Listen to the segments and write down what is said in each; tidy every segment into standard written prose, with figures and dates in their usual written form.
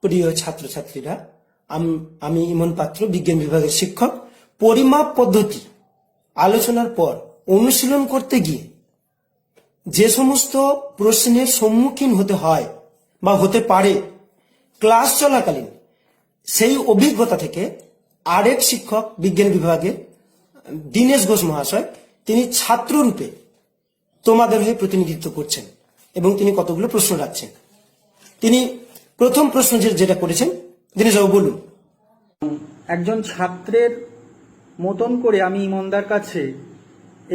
প্রিয় ছাত্রছাত্রীরা, আমি ইমন পাত্র, বিজ্ঞান বিভাগের শিক্ষক। পরিমাপ পদ্ধতি আলোচনার পর অনুশীলন করতে গিয়ে যে সমস্ত প্রশ্নের সম্মুখীন হতে হয় বা হতে পারে ক্লাস চলাকালীন, সেই অভিজ্ঞতা থেকে আরেক শিক্ষক বিজ্ঞান বিভাগের দীনেশ ঘোষ মহাশয়, তিনি ছাত্ররূপে তোমাদের হয়ে প্রতিনিধিত্ব করছেন এবং তিনি কতগুলো প্রশ্ন রাখছেন। তিনি প্রথম প্রশ্ন যেটা করেছেন, দীনেশবাবু বলুন। একজন ছাত্রের মতন করে আমি ইমনদার কাছে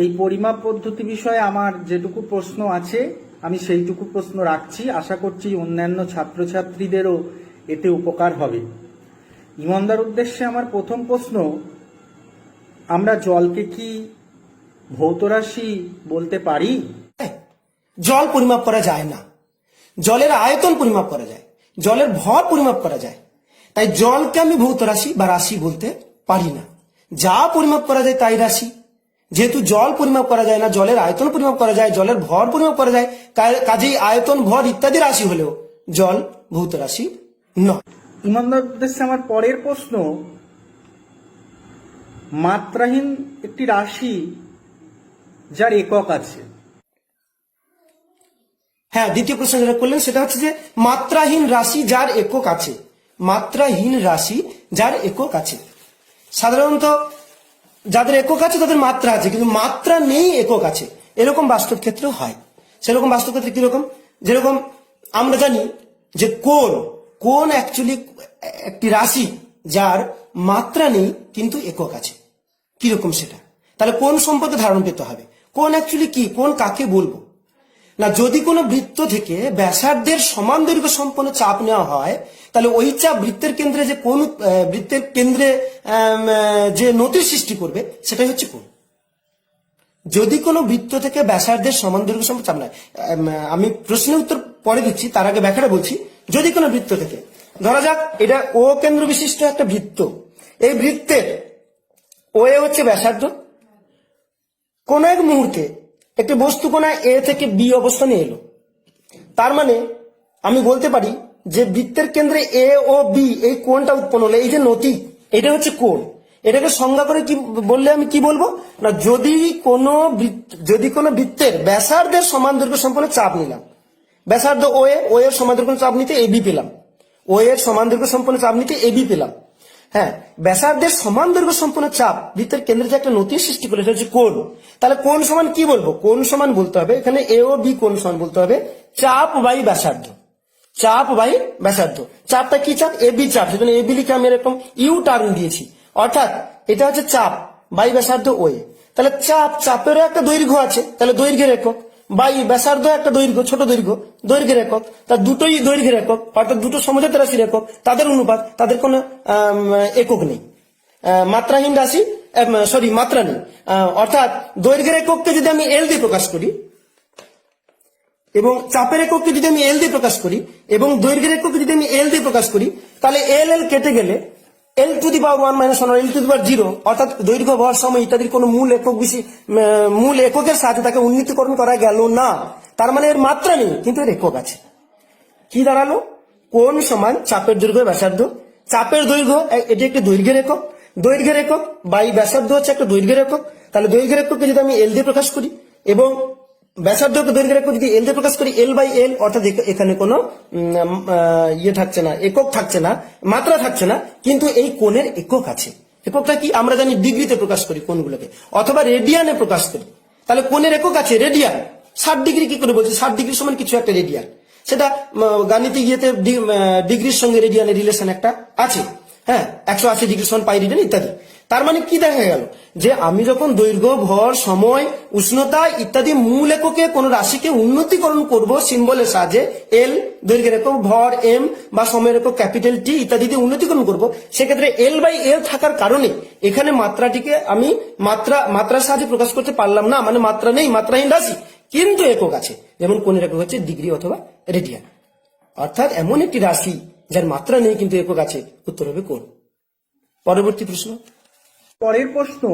এই পরিমাপ পদ্ধতি বিষয়ে আমার যেটুকু প্রশ্ন আছে আমি সেইটুকু প্রশ্ন রাখছি। আশা করছি অন্যান্য ছাত্রছাত্রীদেরও এতে উপকার হবে। ইমনদার উদ্দেশ্যে আমার প্রথম প্রশ্ন, আমরা জলকে কি ভৌত রাশি বলতে পারি? জল পরিমাপ করা যায় না। জলের আয়তন পরিমাপ করা যায়, জলের ভর পরিমাপ করা যায়। তাই জলকে আমি ভৌত রাশি বা রাশি বলতে পারি না। যা পরিমাপ করা যায় তাই রাশি। যেহেতু জল পরিমাপ করা যায় না, জলের আয়তন পরিমাপ করা যায়, জলের ভর পরিমাপ করা যায়, কাজেই আয়তন, ভর ইত্যাদি রাশি হলেও জল ভৌত রাশি নয়। ইমনদার উদ্দেশ্যে আমার পরের প্রশ্ন, মাত্রাহীন একটি রাশি যার একক আছে। হ্যাঁ, দ্বিতীয় প্রশ্ন যেটা করলেন সেটা হচ্ছে যে মাত্রাহীন রাশি যার একক আছে। মাত্রাহীন রাশি যার একক আছে, সাধারণত যাদের একক আছে তাদের মাত্রা আছে, কিন্তু মাত্রা নেই, একক আছে, এরকম বাস্তব ক্ষেত্রেও হয়। সেরকম বাস্তব ক্ষেত্রে কিরকম? যেরকম আমরা জানি যে কোন অ্যাকচুয়ালি একটি রাশি যার মাত্রা নেই কিন্তু একক আছে। কিরকম সেটা? তাহলে কোন সম্পর্কে ধারণা পেতে হবে। কোন অ্যাকচুয়ালি কি, কোন কাকে বলবো না? যদি কোনো বৃত্ত থেকে ব্যাসার্ধের সমান দৈর্ঘ্য সম্পন্ন চাপ নেওয়া হয়, তাহলে ওই চাপ বৃত্তের কেন্দ্রে যে কোন বৃত্তের কেন্দ্রে যে নতির সৃষ্টি করবে সেটাই হচ্ছে কোণ। যদি কোনো বৃত্ত থেকে ব্যাসার্ধের সমান দৈর্ঘ্য সম্পন্ন চাপ নেয়, আমি প্রশ্নের উত্তর পরে দিচ্ছি, তার আগে ব্যাখ্যাটা বলছি। যদি কোনো বৃত্ত থেকে, ধরা যাক এটা ও কেন্দ্র বিশিষ্ট একটা বৃত্ত, এই বৃত্তের ও এ হচ্ছে ব্যাসার্ধ। কোন এক মুহূর্তে একটি বস্তু কোণা এ থেকে বি অবস্থানে এলো, তার মানে আমি বলতে পারি যে বৃত্তের কেন্দ্রে এ ও বি এই কোণটা উৎপন্ন হলো, এই যে নতি, এটা হচ্ছে কোণ। এটাকে সংজ্ঞা করে কি বললে আমি কি বলবো না, যদি কোনো বৃত্তের ব্যাসার্ধের সমান দৈর্ঘ্য সম্পন্ন চাপ নিলাম, ব্যাসার্ধ ও এর সমান দৈর্ঘ্য চাপ নিতে এবি পেলাম, ও এর সমান দৈর্ঘ্য সম্পন্ন চাপ নিতে এবি পেলাম। হ্যাঁ, ব্যাসার্ধের সমান দৈর্ঘ্য সম্পন্ন চাপ বৃত্তের কেন্দ্রে যে একটা নতি সৃষ্টি করে, এটা হচ্ছে কোণ। তাহলে কোণ সমান কি বলবো? কোণ সমান বলতে হবে এখানে এ ও বি কোণ সমান বলতে হবে চাপ বাই ব্যাসার্ধ। চাপ বাই ব্যাসার্ধ। চাপটা কি চাপ? এ বি চাপ, সেজন্য এ বি লিখে আমি এরকম ইউ টার্ম দিয়েছি, অর্থাৎ এটা হচ্ছে চাপ বাই ব্যাসার্ধ ও এ। তাহলে চাপেরও একটা দৈর্ঘ্য আছে, তাহলে দৈর্ঘ্যের একক, বাই ব্যাসার্ধ একটা দৈর্ঘ্য, ছোট দৈর্ঘ্য, দৈর্ঘ্যের একক। তার দুটোই দৈর্ঘ্যের একক, অর্থাৎ দুটো সমজাত রাশির একক, তাদের অনুপাত, তাদের কোনো একক নেই। মাত্রাহীন রাশি, মাত্রা নেই, অর্থাৎ দৈর্ঘ্যের একককে যদি আমি এল দিয়ে প্রকাশ করি এবং চাপের একককে যদি আমি এল দিয়ে প্রকাশ করি এবং দৈর্ঘ্যের একককে যদি আমি এল দিয়ে প্রকাশ করি, তাহলে এল কেটে গেলে L two the power 1 - 1 L two the পাওয়ার 0, অর্থাৎ দৈর্ঘ্য, ভর, সময় ইত্যাদির কোনো মূল এককের সাথে তাকে উন্নীতকরণ করা গেল না। তার মানে এর মাত্রা নেই কিন্তু এর একক আছে। কি দাঁড়ালো? কোণ সমান চাপের দৈর্ঘ্য ব্যাসার্ধ। চাপের দৈর্ঘ্য এটি একটি দৈর্ঘ্যের একক, দৈর্ঘ্যের একক বাই ব্যাসার্ধ হচ্ছে একটা দৈর্ঘ্যের একক। তাহলে দৈর্ঘ্যের একককে যদি আমি এল দিয়ে প্রকাশ করি এবং ব্যাসার্ধকে দৈর্ঘ্যের একক যদি এল দিয়ে প্রকাশ করি, এল বাই এল, অর্থাৎ এখানে কোনো থাকছে না, একক থাকছে না, মাত্রা থাকছে না, কিন্তু এই কোণের একক আছে। এককটা কি? আমরা জানি ডিগ্রিতে প্রকাশ করি কোণগুলোকে, অথবা রেডিয়ানে প্রকাশ করি। তাহলে কোণের একক আছে রেডিয়ান। 60 ডিগ্রি কি করে বলছি? 60 ডিগ্রি সমান কিছু একটা রেডিয়ান। সেটা গাণিতিক ইয়েতে ডিগ্রির সঙ্গে রেডিয়ানের রিলেশন একটা আছে। হ্যাঁ, 180 ডিগ্রি সমান পাই রেডিয়ান ইত্যাদি। তার মানে কি দেখা গেল যে আমি যখন দৈর্ঘ্য, ভর, সময়, উষ্ণতা ইত্যাদি মূল এককে কোন রাশিকে উন্নতিকরণ করব সিম্বলের সাহায্যে, এল দৈর্ঘ্যের একক, ভর এম বা সময়ের একক ক্যাপিটাল টি ইত্যাদি দিয়ে উন্নতিকরণ করব, সেক্ষেত্রে এল বাই এল থাকার কারণে এখানে মাত্রাটিকে আমি মাত্রার সাহায্যে প্রকাশ করতে পারলাম না, মানে মাত্রা নেই, মাত্রাহীন রাশি, কিন্তু একক আছে। যেমন কোণের একক হচ্ছে ডিগ্রি অথবা রেডিয়ান, অর্থাৎ এমন একটি রাশি যার মাত্রা নেই কিন্তু একক আছে, উত্তর হবে কোণ। পরবর্তী প্রশ্ন। পরের প্রশ্ন,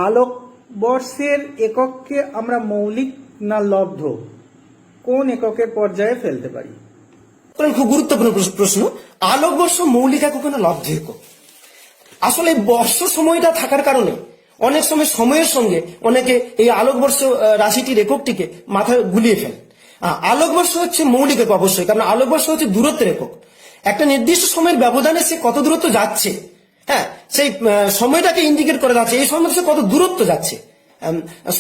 আলোকবর্ষের একককে আমরা মৌলিক না লব্ধ কোন এককের পর্যায়ে ফেলতে পারি? খুব গুরুত্বপূর্ণ প্রশ্ন, আলোকবর্ষ মৌলিক একক না লব্ধ একক? আসলে এই বর্ষ সময়টা থাকার কারণে অনেক সময় সময়ের সঙ্গে অনেকে এই আলোকবর্ষ রাশিটির এককটিকে মাথায় গুলিয়ে ফেলে। আলোকবর্ষ হচ্ছে মৌলিক একক অবশ্যই, কারণ আলোকবর্ষ হচ্ছে দূরত্বের একক। একটা নির্দিষ্ট সময়ের ব্যবধানে সে কত দূরত্ব যাচ্ছে, হ্যাঁ, সেই সময়টাকে ইন্ডিকেট করে যাচ্ছে, এই সময় সে কত দূরত্ব যাচ্ছে।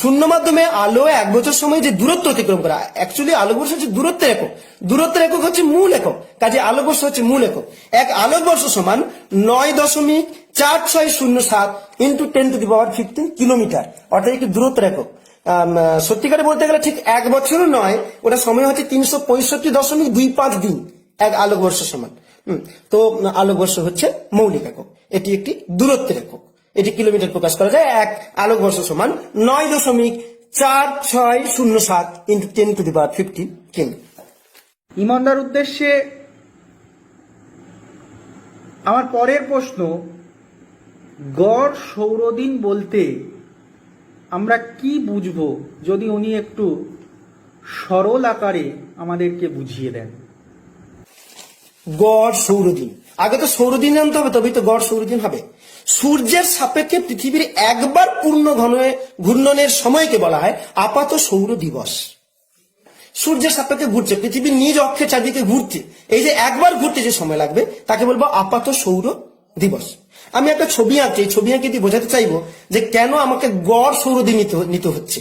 শূন্য মাধ্যমে আলো 1 বছর সময় যে দূরত্ব অতিক্রম করা, অ্যাকচুয়ালি আলোকবর্ষ হচ্ছে দূরত্বের একক, দূরত্বের একক হচ্ছে মূল একক, কাজে আলোকবর্ষ হচ্ছে মূল একক। এক আলোকবর্ষ সমান 9.4607 ইন্টু 10⁻15 কিলোমিটার, অর্থাৎ একটি দূরত্বের একক। সত্যিকারে বলতে গেলে ঠিক 1 বছরও নয়, ওটা সময় হচ্ছে 365.25 দিন এক আলোকবর্ষ সমান। তো আলোকবর্ষ হচ্ছে মৌলিক একক, এটি একটি দূরত্বের একক, এটি কিলোমিটার প্রকাশ করা যায়। এক আলোকবর্ষ সমান 9.4607 ইন্টু 10⁻15 কিমি। ইমনদার উদ্দেশ্যে আমার পরের প্রশ্ন, গড় সৌরদিন বলতে আমরা কি বুঝবো, যদি উনি একটু সরল আকারে আমাদেরকে বুঝিয়ে দেন। গড় সৌরদিন, আগে তো সৌরদিন জানতে হবে, তবেই তো গড় সৌরদিন হবে। সূর্যের সাপেক্ষে পৃথিবীর একবার পূর্ণ ঘূর্ণনের সময়কে বলা হয় আপাত সৌর দিবস। সূর্যের সাপেক্ষে ঘুরছে, পৃথিবীর নিজ অক্ষের চারদিকে ঘুরছে, এই যে একবার ঘুরতে যে সময় লাগবে তাকে বলবো আপাত সৌর দিবস। আমি একটা ছবি আঁকছি, এই ছবি আঁকে দিয়ে বোঝাতে চাইবো যে কেন আমাকে গড় সৌরদিন নিতে হচ্ছে।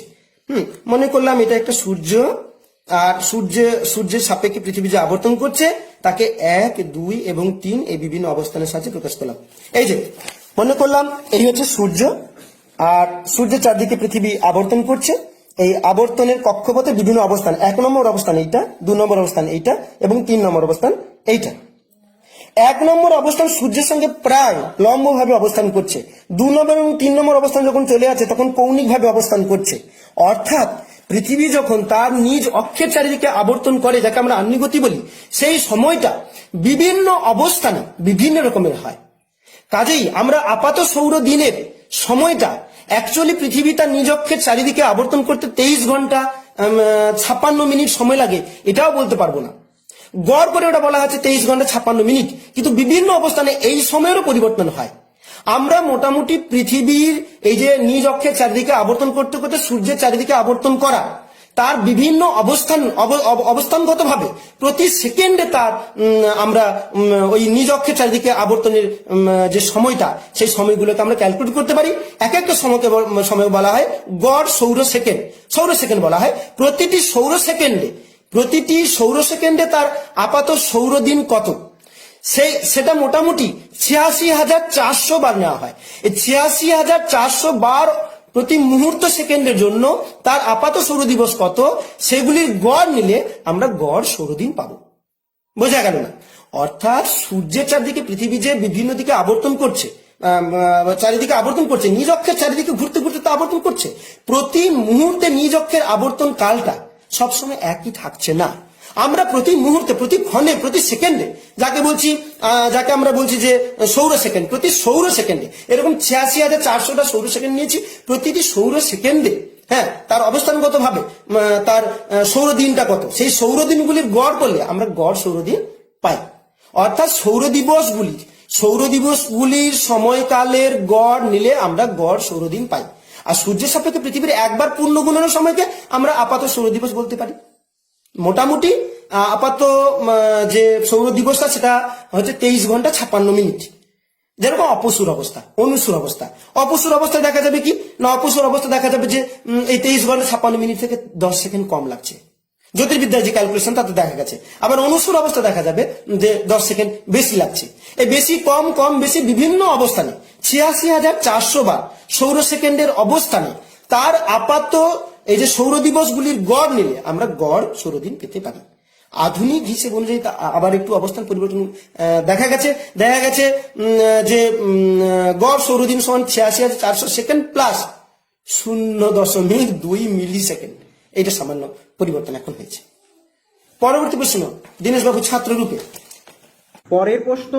মনে করলাম এটা একটা সূর্য, আর সূর্যের সাপেক্ষে পৃথিবী যে আবর্তন করছে তাকে 1, 2 এবং 3 এই বিভিন্ন অবস্থানের সাথে প্রকাশ করলাম। এই যে মনে করলাম এই হচ্ছে সূর্য, আর সূর্যের চারদিকে পৃথিবী আবর্তন করছে। এই আবর্তনের কক্ষপথে বিভিন্ন অবস্থান, 1 নম্বর অবস্থান এইটা, 2 নম্বর অবস্থান এইটা এবং 3 নম্বর অবস্থান এইটা। 1 নম্বর অবস্থান সূর্যের সঙ্গে প্রায় লম্বভাবে অবস্থান করছে, 2 নম্বর এবং 3 নম্বর অবস্থান যখন চলে আছে তখন কৌণিকভাবে অবস্থান করছে। অর্থাৎ পৃথিবী যখন তার নিজ অক্ষের চারিদিকে আবর্তন করে, যাকে আমরা আগ্নেয়গতি বলি, সেই সময়টা বিভিন্ন অবস্থানে বিভিন্ন রকমের হয়। কাজেই আমরা আপাত সৌর দিনের সময়টা অ্যাকচুয়ালি পৃথিবী তার নিজ অক্ষের চারিদিকে আবর্তন করতে 23 ঘন্টা 56 মিনিট সময় লাগে, এটাও বলতে পারবো না। গড় করে ওটা বলা হচ্ছে 23 ঘন্টা 56 মিনিট, কিন্তু বিভিন্ন অবস্থানে এই সময়েরও পরিবর্তন হয়। আমরা মোটামুটি পৃথিবীর এই যে নিজ অক্ষের চারিদিকে আবর্তন করতে করতে সূর্যের চারিদিকে আবর্তন করা, তার বিভিন্ন অবস্থানগতভাবে প্রতি সেকেন্ডে তার আমরা ওই নিজ অক্ষের চারিদিকে আবর্তনের যে সময়টা, সেই সময়গুলোকে আমরা ক্যালকুলেট করতে পারি। এক একটা সময় বলা হয় গড় সৌর সেকেন্ড, সৌর সেকেন্ড বলা হয়। প্রতিটি সৌর সেকেন্ডে তার আপাত সৌর দিন কত, সেটা মোটামুটি 86,400 বার নেওয়া হয়। এই 86,400 বার প্রতি মুহূর্ত সেকেন্ডের জন্য তার আপাত সৌর দিবস কত, সেগুলির গড় নিলে আমরা গড় সৌরদিন পাবো। বোঝা গেল না? অর্থাৎ সূর্যের চারদিকে পৃথিবী যে বিভিন্ন দিকে আবর্তন করছে, নিজ অক্ষের চারিদিকে ঘুরতে ঘুরতে তা আবর্তন করছে, প্রতি মুহূর্তে নিজ অক্ষের আবর্তন কালটা সবসময় একই থাকছে না। আমরা প্রতি মুহূর্তে, প্রতি ক্ষণে, প্রতি সেকেন্ডে যাকে আমরা বলছি যে সৌর সেকেন্ড, প্রতি সৌর সেকেন্ডে এরকম 86,400টা সৌর সেকেন্ড নিয়েছি। প্রতিটি সৌর সেকেন্ডে, হ্যাঁ, তার অবস্থানগত ভাবে তার সৌর দিনটা কত, সেই সৌর দিনগুলির গড় করলে আমরা গড় সৌরদিন পাই। অর্থাৎ সৌর দিবসগুলির সময়কালের গড় নিলে আমরা গড় সৌরদিন পাই। আর সূর্যের সাপেক্ষে পৃথিবীর একবার পূর্ণ গুণনের সময়কে আমরা আপাত সৌর দিবস বলতে পারি। মোটামুটি আপাত যে সৌর দিবসটা সেটা হচ্ছে 23 ঘন্টা 56 মিনিট। যেরকম অপসুর অবস্থা, অনুসুর অবস্থা, অপসুর অবস্থায় দেখা যাবে কি না, অপসুর অবস্থা দেখা যাবে যে এই 23 ঘন্টা 56 মিনিট থেকে 10 সেকেন্ড কম লাগছে, জ্যোতির্বিদ্যার যে ক্যালকুলেশন তাতে দেখা গেছে। আবার অনুসুর অবস্থা দেখা যাবে যে 10 সেকেন্ড বেশি লাগছে। এই বেশি কম কম বেশি বিভিন্ন অবস্থানে 86,400 বার সৌর সেকেন্ডের অবস্থানে তার আপাত এই যে সৌর দিবসগুলির গড় নিলে আমরা গড় সৌরদিন পেতে পারি। আধুনিক হিসেব অনুযায়ী আবার একটু অবস্থান পরিবর্তন দেখা গেছে যে গড় সৌরদিন সমান 86,400 সেকেন্ড প্লাস 0.2 মিলি সেকেন্ড। এটা সামান্য পরিবর্তন এখন হয়েছে। পরবর্তী প্রশ্ন, দীনেশবাবু ছাত্র রূপে। পরের প্রশ্ন,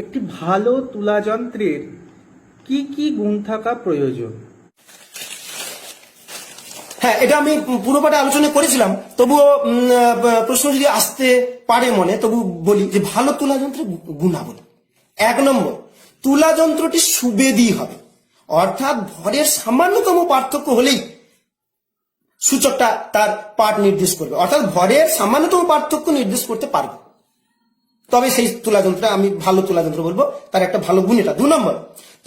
একটি ভালো তুলা যন্ত্রের কি কি গুণ থাকা প্রয়োজন? হ্যাঁ, এটা আমি পুরো পাঠে আলোচনা করেছিলাম, তবুও প্রশ্ন যদি আসতে পারে মনে, তবু বলি যে ভালো তুলা যন্ত্রের গুণাবলী। 1 নম্বর, তুলা যন্ত্রটি সুবেদী হবে, অর্থাৎ ভরের সামান্যতম পার্থক্য হলেই সূচকটা তার পাঠ নির্দেশ করবে, অর্থাৎ ভরের সামান্যতম পার্থক্য নির্দেশ করতে পারবে, তবে সেই তুলা যন্ত্র আমি ভালো তুলা যন্ত্র বলবো। তার একটা ভালো গুণ এটা। 2 নম্বর,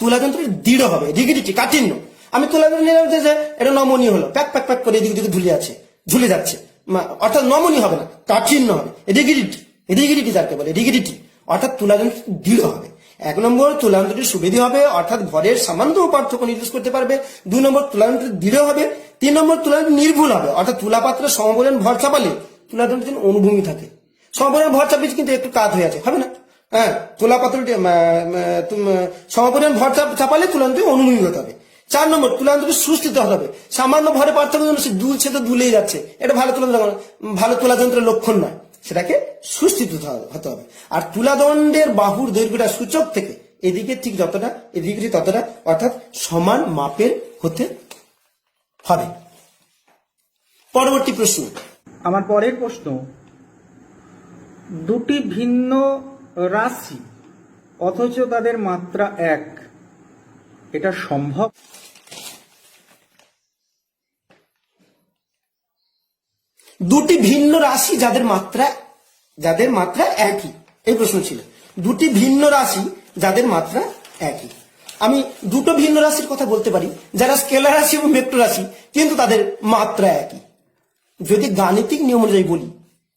তুলা যন্ত্রের দৃঢ় হবে, রিগিডিটি, কাঠিন্য। আমি তুলা যন্ত্র নিলাম যে এটা নমনীয় হলো, প্যাক প্যাক প্যাক করে এদিকে দিকে ঝুলে যাচ্ছে, অর্থাৎ নমনীয় হবে না, কাঠিন্য হবে। রিগিডিটি, রিগিডিটি যাকে বলে রিগিডিটি, অর্থাৎ তুলা যন্ত্র দৃঢ় হবে। 1 নম্বর, তুলা যন্ত্রটি সুবিধা হবে, অর্থাৎ ভরের সামান্য পার্থক্য নির্দেশ করতে পারবে। 2 নম্বর, তুলা যন্ত্র দৃঢ় হবে। 3 নম্বর, তুলা যন্ত্র নির্ভুল হবে, অর্থাৎ তুলা পাত্রে সমপরিমাণ ভর চাপালে তুলা যন্ত্রের অনুভূমি থাকে। সমপরিমাণ ভর চাপিয়ে কিন্তু একটু কাত হয়ে আছে, হবে না? হ্যাঁ, তুলা পাত্রটি সমপরিমাণ ভর চাপালে তুলা যন্ত্রটি অনুভূমি হতে হবে। 4 নম্বর, তুলা যন্ত্রটি সুস্থিত হতে হবে। সামান্য ভরে পার্থক্য জন্য সে দুলছে তো দুলেই যাচ্ছে, এটা ভালো তুলা যন্ত্রের লক্ষণ নয়, সেটাকে সুস্থিত হতে হবে। আর তুলাদণ্ডের বাহুর দৈর্ঘ্যটা সূচক থেকে এদিকে ঠিক যতটা, এদিকে ঠিক ততটা, অর্থাৎ সমান মাপের হতে হবে। পরবর্তী প্রশ্ন। আমার পরের প্রশ্ন, দুটি ভিন্ন রাশি অথচ তাদের মাত্রা এক, এটা সম্ভব? দুটি ভিন্ন রাশি যাদের মাত্রা একই, এই প্রশ্ন ছিল। দুটি ভিন্ন রাশি যাদের মাত্রা একই। আমি দুটো ভিন্ন রাশির কথা বলতে পারি, যারা স্কেলার রাশি এবং ভেক্টর রাশি, কিন্তু তাদের মাত্রা একই। যদি গাণিতিক নিয়ম অনুযায়ী বলি,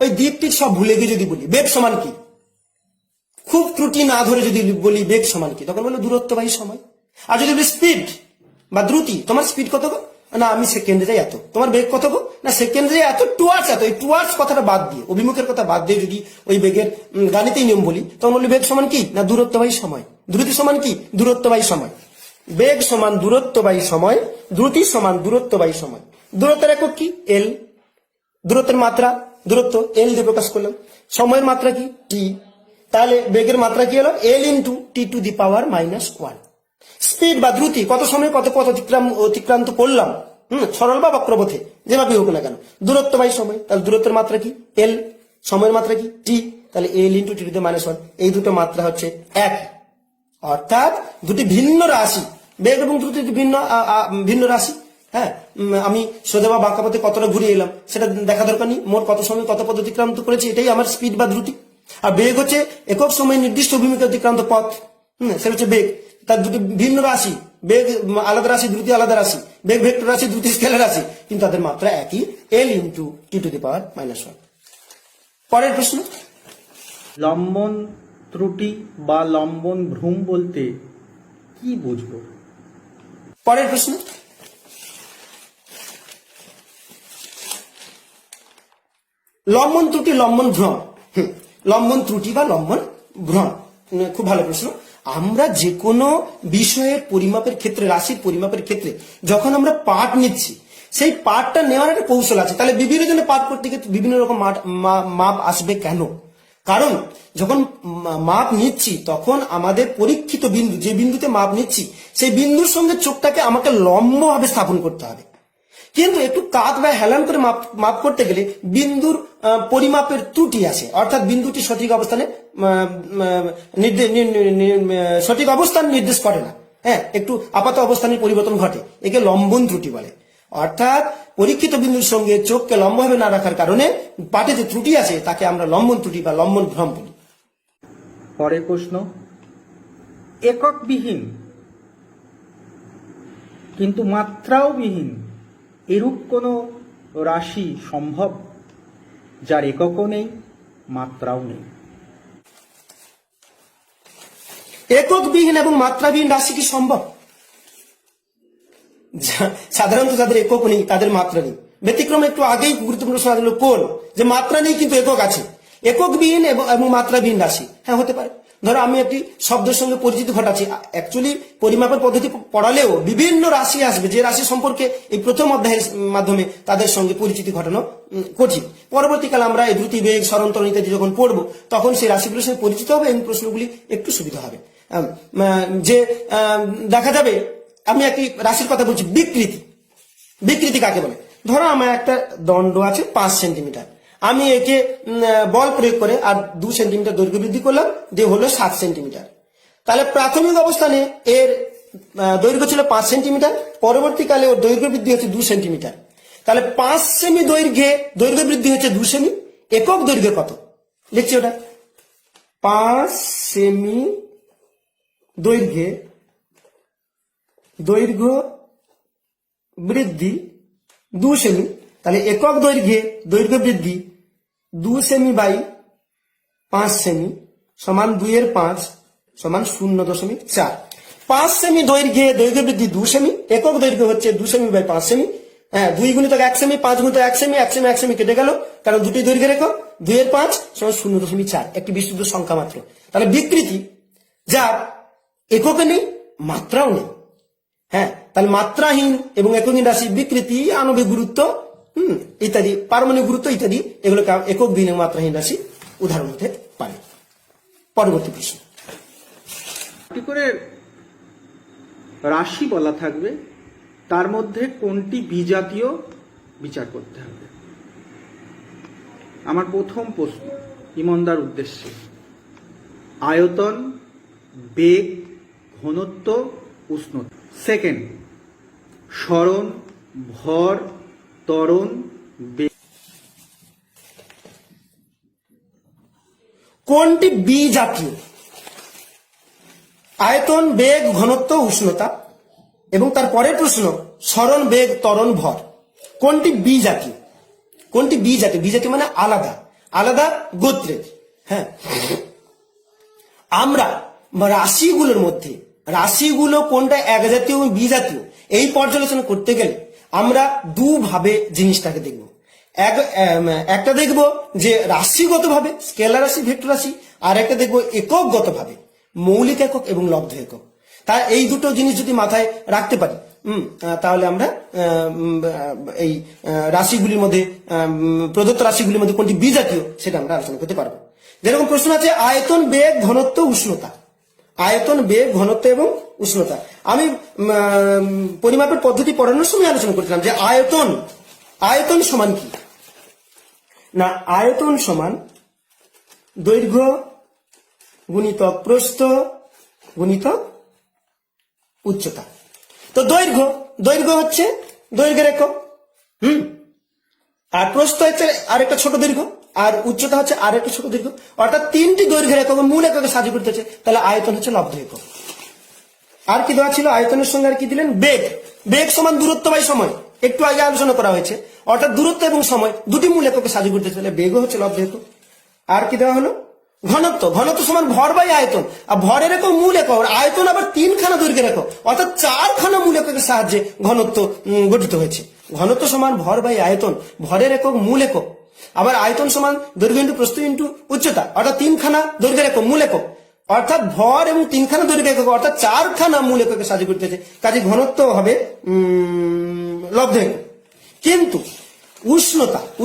ওই দিকটিক সব ভুলে গিয়ে যদি বলি বেগ সমান কি, খুব ত্রুটি না ধরে যদি বলি বেগ সমান কি, তখন বললো দূরত্ব বাই সময়। আর যদি বলি স্পিড বা দ্রুতি, তোমার স্পিড কত গো? না আমি সেকেন্ডে যাই এত। তোমার বেগ কত গো? না সেকেন্ডে যাই এত, টুয়ার্ডস এত। এই টুয়ার্ডস কথাটা বাদ দিয়ে, অভিমুখের কথা বাদ দিয়ে যদি ওই বেগের গাণিতিক নিয়ম বলি, তখন বলি বেগ সমান কি? না দূরত্ব বাই সময়। দ্রুতি সমান কি? দূরত্ব বাই সময়। বেগ সমান দূরত্ব বাই সময়, দ্রুতি সমান দূরত্ব বাই সময়। দূরত্বের একক কি? এল। দূরত্বের মাত্রা, দূরত্ব এল দিয়ে প্রকাশ করলাম। সময়ের মাত্রা কি? টি। তাহলে বেগের মাত্রা কি হলো? L into T to the power -1। Speed বা দ্রুতি, কত সময় কত পথ অতিক্রান্ত করলাম, সরল বা বক্রপথে, যেভাবে হোক না কেন, দূরত্ব বাই সময়। তাহলে দূরত্বের মাত্রা কি? এল। সময়ের মাত্রা কি? টি। তাহলে এল ইন্টু টি টু দি -1, এই দুটো মাত্রা হচ্ছে এক। অর্থাৎ দুটি ভিন্ন রাশি, বেগ এবং দ্রুতি ভিন্ন রাশি। হ্যাঁ, আমি সোজা বা বাঁকা পথে কতটা ঘুরে এলাম সেটা দেখা দরকার নেই, মোট কত সময় কত পথ অতিক্রান্ত করেছি, এটাই আমার স্পিড বা দ্রুতি। আর বেগ হচ্ছে একক সময় নির্দিষ্ট অভিমুখে অতিক্রান্ত পথ, সেটা হচ্ছে বেগ। তার দুটি ভিন্ন রাশি, বেগ আলাদা রাশি, দ্রুতি আলাদা রাশি, বেগ ভেক্টর রাশি, দ্রুতি স্কেলার রাশি, কিন্তু তাদের মাত্রা একই, এল into T to the power -1। পরের প্রশ্ন। লম্বন ত্রুটি বা লম্বন ভ্রূম বলতে কি বুঝবো? পরের প্রশ্ন। লম্বন ত্রুটি, লম্বন ভ্রম। লম্বন ত্রুটি বা লম্বন ভ্রম, খুব ভালো প্রশ্ন। আমরা যে কোনো বিষয়ের পরিমাপের ক্ষেত্রে, রাশির পরিমাপের ক্ষেত্রে যখন আমরা পাঠ নিচ্ছি, সেই পাঠটা নেওয়ার একটা কৌশল আছে। তাহলে বিভিন্ন জনের পাঠ করতে গিয়ে বিভিন্ন রকম মাপ আসবে কেন? কারণ যখন মাপ নিচ্ছি, তখন আমাদের পরীক্ষিত বিন্দু, যে বিন্দুতে মাপ নিচ্ছি, সেই বিন্দুর সঙ্গে চোখটাকে আমাকে লম্বভাবে স্থাপন করতে হবে। কিন্তু একটু কাত বা হেলান করে মাপ করতে গেলে বিন্দুর পরিমাপের ত্রুটি আসে, অর্থাৎ বিন্দুটি সঠিক অবস্থানে সঠিক অবস্থান নির্দেশ করে না। হ্যাঁ, একটু আপাত অবস্থানের পরিবর্তন ঘটে, একে লম্বন ত্রুটি বলে। অর্থাৎ পরীক্ষিত বিন্দুর সঙ্গে চোখকে লম্বভাবে না রাখার কারণে পাঠে যে ত্রুটি আছে, তাকে আমরা লম্বন ত্রুটি বা লম্বন ভ্রম বলি। পরের প্রশ্ন, একক বিহীন কিন্তু মাত্রাও বিহীন এরূপ কোনো রাশি সম্ভব যার এককও নেই মাত্রাও নেই? এককবিহীন এবং মাত্রাবিহীন রাশি কি সম্ভব? সাধারণত যাদের একক নেই তাদের মাত্রা নেই। ব্যতিক্রম একটু আগেই গুরুত্বপূর্ণ শোনা গেল কোন, যে মাত্রা নেই কিন্তু একক আছে। এককবিহীন এবং মাত্রাবিহীন রাশি, হ্যাঁ হতে পারে। ধরো আমি একটি শব্দের সঙ্গে পরিচিতি ঘটাচ্ছি, অ্যাকচুয়ালি পরিমাপের পদ্ধতি পড়ালেও বিভিন্ন রাশি আসবে, যে রাশি সম্পর্কে এই প্রথম অধ্যায়ের মাধ্যমে তাদের সঙ্গে পরিচিতি ঘটানো কঠিন। পরবর্তীকালে আমরা এই দ্রুতি, বেগ, সরন্তরণ ইত্যাদি যখন পড়বো, তখন সেই রাশিগুলোর সঙ্গে পরিচিত হবে এবং প্রশ্নগুলি একটু সুবিধা হবে। যে দেখা যাবে, আমি একটি রাশির কথা বলছি, বিকৃতি। বিকৃতি কাকে বলে? ধরো আমার একটা দণ্ড আছে 5 সেন্টিমিটার, আমি একে বল প্রয়োগ করে আর 2 সেন্টিমিটার দৈর্ঘ্য বৃদ্ধি করলাম, দিয়ে হলো 7 সেন্টিমিটার। তাহলে প্রাথমিক অবস্থানে এর দৈর্ঘ্য ছিল 5 সেন্টিমিটার, পরবর্তীকালে ওর দৈর্ঘ্য বৃদ্ধি হচ্ছে 2 সেন্টিমিটার। তাহলে 5 সেমি দৈর্ঘ্য বৃদ্ধি হচ্ছে 2 সেমি। একক দৈর্ঘ্য কত লিখছি ওটা? 5 সেমি দৈর্ঘ্য বৃদ্ধি 2 সেমি। তাহলে একক দৈর্ঘ্য বৃদ্ধি 2 সেমি বাই 5 সেমি সমান 2 এর 5 সমান 0.4। 5 সেমি দৈর্ঘ্য বৃদ্ধি 2 সেমি, একক দৈর্ঘ্য হচ্ছে 2 সেমি বাই 5 সেমি। হ্যাঁ, 2 গুণিতক 1 সেমি, 5 গুণিতক 1 সেমি, 1 সেমি কেটে গেল, কারণ দুটি দৈর্ঘ্যের একক। 2 এর 5 সমান 0.4, একটি বিশুদ্ধ সংখ্যা মাত্র। তাহলে বিকৃতি যার এককে নেই, মাত্রাও নেই। হ্যাঁ, তাহলে মাত্রাহীন এবং একহীন রাশি বিকৃতি, আণবিক গুরুত্ব ইত্যাদি, পারমাণবিক গুরুত্ব ইত্যাদি, এগুলোকে একক বিহীন মাত্রাহীন রাশি উদাহরণ হতে পারে। পরবর্তী প্রশ্ন। একটি করে রাশি বলা থাকবে, তার মধ্যে কোনটি বিজাতীয় বিচার করতে হবে। আমার প্রথম প্রশ্ন ইমনদার উদ্দেশ্যে, আয়তন, বেগ, ঘনত্ব, উষ্ণতা। সেকেন্ড, সরণ, ভর, ত্বরণ, বেগ। কোনটি বিজাতীয়? আয়তন, বেগ, ঘনত্ব, উষ্ণতা। এবং তার পরের প্রশ্ন, সরণ, বেগ, ত্বরণ, ভর। কোনটি বিজাতীয়? কোনটি বিজাতীয়? বিজাতীয় মানে আলাদা, আলাদা গোত্রের। হ্যাঁ, আমরা রাশিগুলোর মধ্যে রাশিগুলো কোনটা একজাতীয় এবং বিজাতীয় এই পর্যালোচনা করতে গেলে আমরা দুভাবে জিনিসটাকে দেখব। একটা দেখব যে রাশিগতভাবে স্কেলার রাশি, ভেক্টর রাশি, আর একটা দেখব এককগতভাবে মৌলিক একক এবং লব্ধ একক। তা এই দুটো জিনিস যদি মাথায় রাখতে পারি তাহলে আমরা এই রাশিগুলির মধ্যে প্রদত্ত রাশিগুলির মধ্যে কোনটি বিজাতীয় সেটা আমরা আলোচনা করতে পারবো। যেরকম প্রশ্ন আছে আয়তন, বেগ, ঘনত্ব, উষ্ণতা। আয়তন, বেগ, ঘনত্ব এবং উষ্ণতা। আমি পরিমাপের পদ্ধতি পড়ানোর সময় আলোচনা করছিলাম যে আয়তন সমান কি না, আয়তন সমান দৈর্ঘ্য গুণিতক প্রস্থ গুণিতক উচ্চতা। তো দৈর্ঘ্য হচ্ছে দৈর্ঘ্যের একক, আর প্রস্থ হচ্ছে আরেকটা ছোট দৈর্ঘ্য, আর উচ্চতা হচ্ছে আরেকটা ছোট দৈর্ঘ্য। অর্থাৎ তিনটি দৈর্ঘ্যের একক মূল এককে সাহায্য করতে হচ্ছে। তাহলে আয়তন হচ্ছে লব্ধ একক। আর কি দেওয়া ছিল আয়তনের সঙ্গে? আর কি দিলেন? বেগ সমান দূরত্ব বাই সময়, একটু আগে আলোচনা করা হয়েছে। অর্থাৎ দূরত্ব এবং সময় দুটি মূল এককে সাহায্য করতে হচ্ছে, বেগও হচ্ছে লব্ধ একক। আর কি দেওয়া হলো? ঘনত্ব সমান ভর বাই আয়তন, আর ভরের একক মূল একক, আয়তন আবার 3খানা দৈর্ঘ্যের একক, অর্থাৎ 4খানা মূল এককের সাহায্যে ঘনত্ব গঠিত হয়েছে। ঘনত্ব সমান ভর বাই আয়তন, ভরের একক মূল একক, আবার আয়তন সমান দৈর্ঘ্য ইন্টু প্রস্থ ইন্টু উচ্চতা, অর্থাৎ 3খানা দৈর্ঘ্যের একক মূল একক, অর্থাৎ ভর এবং 3খানা দৈর্ঘ্য একক, অর্থাৎ 4খানা মূল এককে সাহায্য করতে হয়েছে। কাজে ঘনত্ব হবে লব্ধ একক। কিন্তু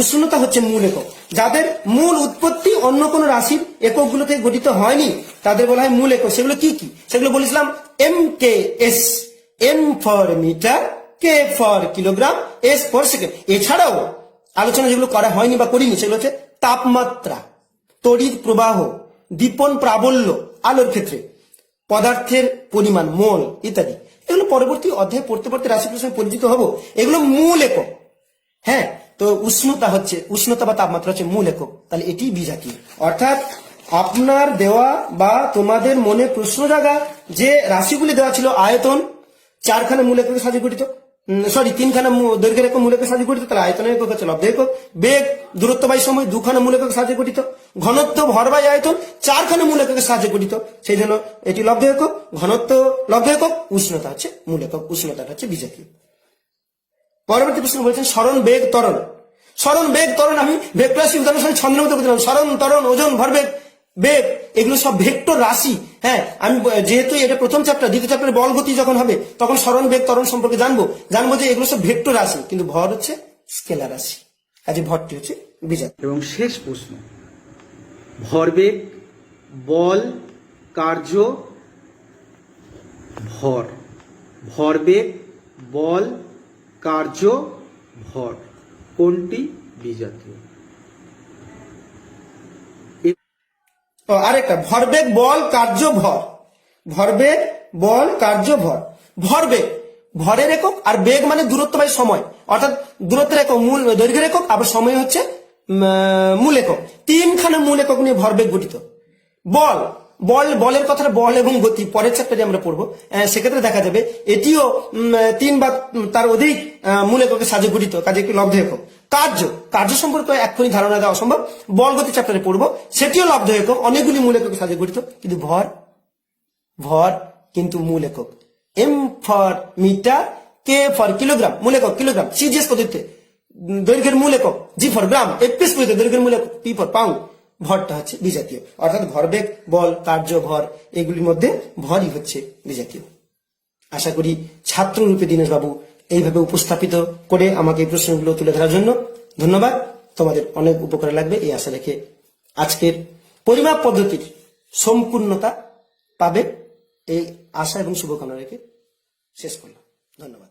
উষ্ণতা হচ্ছে মূল একক। যাদের মূল উৎপত্তি অন্য কোনো রাশির এককগুলো থেকে গঠিত হয়নি তাদের বলা হয় মূল একক। সেগুলো কি কি? সেগুলো বলেছিলাম MKS, M for metre, K for kilogram, S for second. এছাড়াও আলোচনা যেগুলো করা হয়নি বা করিনি সেগুলো হচ্ছে তাপমাত্রা, তড়িৎ প্রবাহ, দীপন প্রাবল্য আলোর ক্ষেত্রে, পদার্থের পরিমাণ মোল ইত্যাদি। এগুলো পরবর্তী অধ্যায়ে পড়তে রাশিগুলোর সঙ্গে পরিচিত হব। এগুলো মূল একক। হ্যাঁ, তো উষ্ণতা বা তাপমাত্রা হচ্ছে মূল একক। তাহলে এটি বিজাতীয়। অর্থাৎ আপনার দেওয়া বা তোমাদের মনে প্রশ্ন জাগা যে রাশিগুলি দেওয়া ছিল, আয়তন 4খানা মূল এককে সাহায্যে গঠিত, 3খানা দৈর্ঘ্যের একক মূল এককে সাহায্যে গঠিত, তাহলে আয়তনের একক হচ্ছে লব্ধ একক। বেগ দূরত্ব বাই সময় 2খানা মূল এককে সাহায্যে গঠিত। ঘনত্ব ভর বাই আয়তন 4খানা মূল এককে সাহায্যে গঠিত, সেই জন্য এটি লব্ধ একক। ঘনত্ব লব্ধ একক, উষ্ণতা হচ্ছে মূল একক, উষ্ণতাটা হচ্ছে বিজাতীয়। পরবর্তী প্রশ্ন বলেছেন সরণ, বেগ, ত্বরণ। সরণ, বেগ, ত্বরণ আমি ভেক্টর রাশি উদাহরণ সঙ্গে ছন্দের মধ্যে বলছিলাম। সরণ, ত্বরণ, ওজন, ভরবেগ, বেগ এগুলো সব ভেক্টর রাশি। হ্যাঁ, আমি যেহেতু এটা প্রথম চ্যাপ্টার, দ্বিতীয় চ্যাপ্টারে বল গতি যখন হবে তখন সরণ, বেগ, ত্বরণ সম্পর্কে জানবো যে এগুলো সব ভেক্টর রাশি, কিন্তু ভর হচ্ছে স্কেলার রাশি। কাজে ভরটি হচ্ছে বিজাতীয়। এবং শেষ প্রশ্ন, ভরবেগ, বল, কার্য, ভর। ভরবেগ, বল, কার্য, ভর। কোনটি বিজাতীয়? ও, আরেকটা ভরবেগ বল কার্য ভর। ভরবেগ বল কার্য ভর। ভরবেগ ভরের একক, আর বেগ মানে দূরত্ব বাই সময়, অর্থাৎ দূরত্বের একক মূল দৈর্ঘ্যের একক, আবার সময় হচ্ছে মূল একক। তিনখানা মূল একক নিয়ে ভরবেগ গঠিত। বল বলের কথাটা বল এবং গতি পরের চ্যাপ্টারে আমরা পড়বো, সেক্ষেত্রে দেখা যাবে এটিও তিন বা তার অধিক মূল এককের সাহায্যে গঠিত, কাজে একটি লব্ধ একক। কার্য সম্পর্কে এক্ষুনি ধারণা দেওয়া অসম্ভব, বল গতি চ্যাপ্টারে পড়বো, সেটিও লব্ধ একক, অনেকগুলি মূল এককের সাহায্যে গঠিত। কিন্তু ভর কিন্তু মূল একক। M for metre, K for kilogram, মূল একক কিলোগ্রাম। সিজিএস পদ্ধতিতে দৈর্ঘ্যের মূল একক, জি ফর গ্রাম। এফপিএস পদ্ধতিতে দৈর্ঘ্যের মূল একক, পি ফর পাউন্ড। ভরটা হচ্ছে বিজাতীয়, অর্থাৎ ভরবেগ বল কার্য ভর এগুলির মধ্যে ভরই হচ্ছে বিজাতীয়। আশা করি ছাত্ররূপে দীনেশ বাবু এইভাবে উপস্থাপিত করে আমাকে এই প্রশ্নগুলো তুলে ধরার জন্য ধন্যবাদ। তোমাদের অনেক উপকারে লাগবে এই আশা রেখে আজকের পরিমাপ পদ্ধতির সম্পূর্ণতা পাবে এই আশা এবং শুভকামনা রেখে শেষ করলাম। ধন্যবাদ।